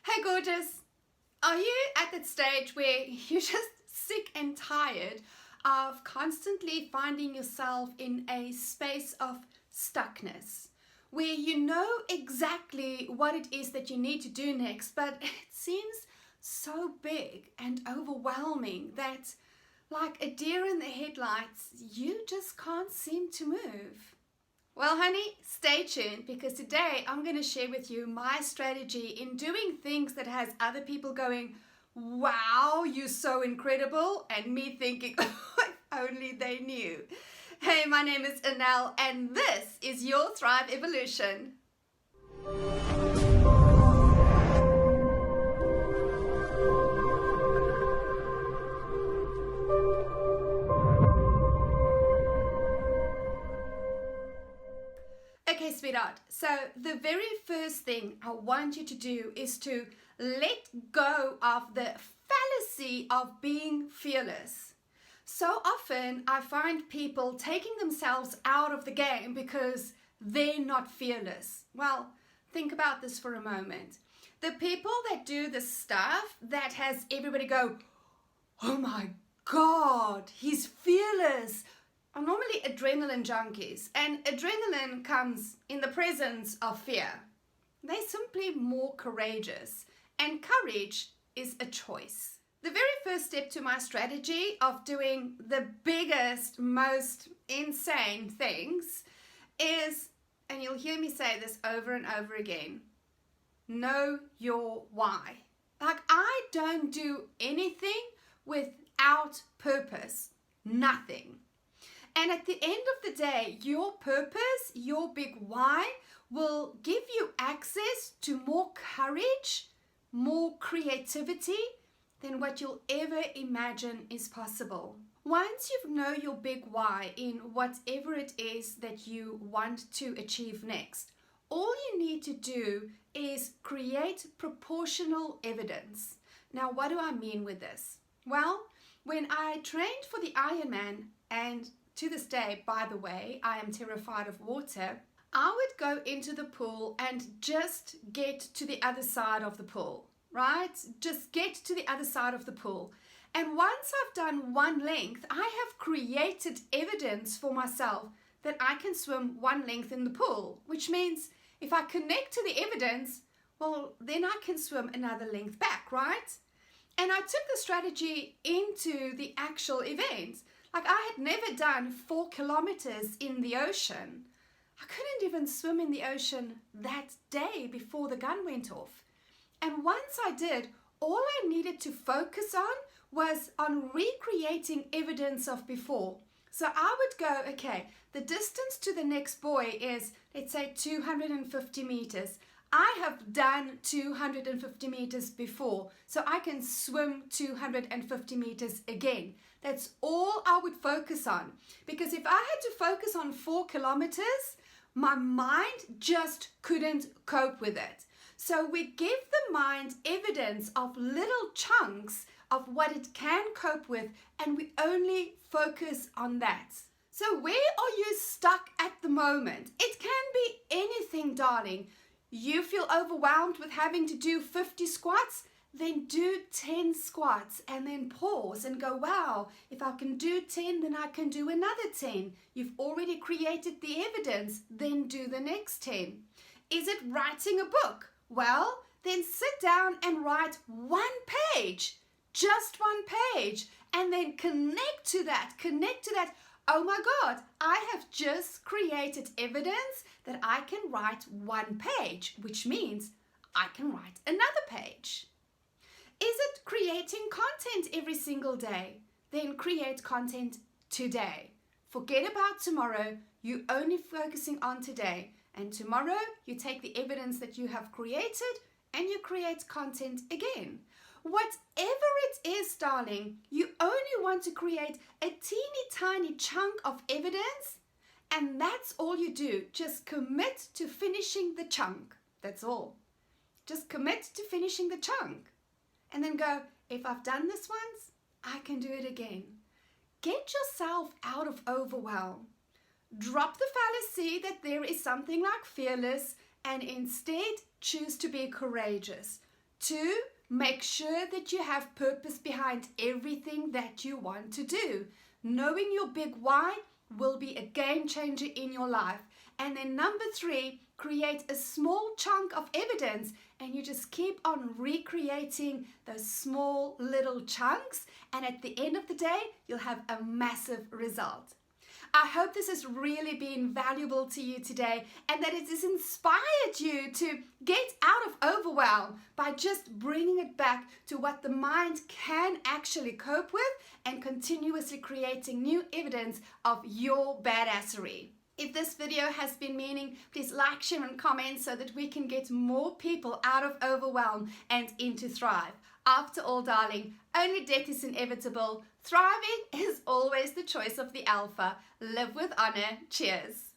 Hey gorgeous, are you at that stage where you're just sick and tired of constantly finding yourself in a space of stuckness, where you know exactly what it is that you need to do next, but it seems so big and overwhelming that, like a deer in the headlights, you just can't seem to move? Well, honey, stay tuned because today I'm going to share with you my strategy in doing things that has other people going, wow, you're so incredible, and me thinking, if only they knew. Hey, my name is Elle, and this is your Thrive Evolution. Okay, sweetheart, so the very first thing I want you to do is to let go of the fallacy of being fearless. So often I find people taking themselves out of the game because they're not fearless. Well, think about this for a moment. The people that do the stuff that has everybody go, oh my God, he's fearless, are normally adrenaline junkies, and adrenaline comes in the presence of fear. They're simply more courageous, and courage is a choice. The very first step to my strategy of doing the biggest, most insane things is, and you'll hear me say this over and over again, know your why. Like, I don't do anything without purpose, nothing. And at the end of the day, your purpose, your big why, will give you access to more courage, more creativity than what you'll ever imagine is possible. Once you know your big why in whatever it is that you want to achieve next, all you need to do is create proportional evidence. Now, what do I mean with this? Well, when I trained for the Ironman, and to this day, by the way, I am terrified of water, I would go into the pool and just get to the other side of the pool, right? Just get to the other side of the pool. And once I've done one length, I have created evidence for myself that I can swim one length in the pool, which means if I connect to the evidence, well, then I can swim another length back, right? And I took the strategy into the actual event. Like, I had never done 4 kilometers in the ocean. I couldn't even swim in the ocean that day before the gun went off. And once I did, all I needed to focus on was on recreating evidence of before. So I would go, okay, the distance to the next buoy is, let's say, 250 meters. I have done 250 meters before, so I can swim 250 meters again. That's all I would focus on. Because if I had to focus on 4 kilometers, my mind just couldn't cope with it. So we give the mind evidence of little chunks of what it can cope with, and we only focus on that. So where are you stuck at the moment? It can be anything, darling. You feel overwhelmed with having to do 50 squats? Then do 10 squats and then pause and go, wow, if I can do 10, then I can do another 10. You've already created the evidence, then do the next 10. Is it writing a book? Well, then sit down and write 1 page, just 1 page, and then connect to that. Oh my God, I have just created evidence that I can write 1 page, which means I can write another page. Is it creating content every single day? Then create content today. Forget about tomorrow. You're only focusing on today. And tomorrow, you take the evidence that you have created and you create content again. Whatever it is, darling, you only want to create a teeny tiny chunk of evidence, and that's all you do. Just commit to finishing the chunk. That's all. Just commit to finishing the chunk. And then go, if I've done this once, I can do it again. Get yourself out of overwhelm. Drop the fallacy that there is something like fearless, and instead choose to be courageous. 2, make sure that you have purpose behind everything that you want to do. Knowing your big why will be a game changer in your life. And then number 3, create a small chunk of evidence, and you just keep on recreating those small little chunks, and at the end of the day, you'll have a massive result. I hope this has really been valuable to you today, and that it has inspired you to get out of overwhelm by just bringing it back to what the mind can actually cope with and continuously creating new evidence of your badassery. If this video has been meaning, please like, share and comment so that we can get more people out of overwhelm and into thrive. After all, darling, only death is inevitable. Thriving is always the choice of the alpha. Live with honor. Cheers.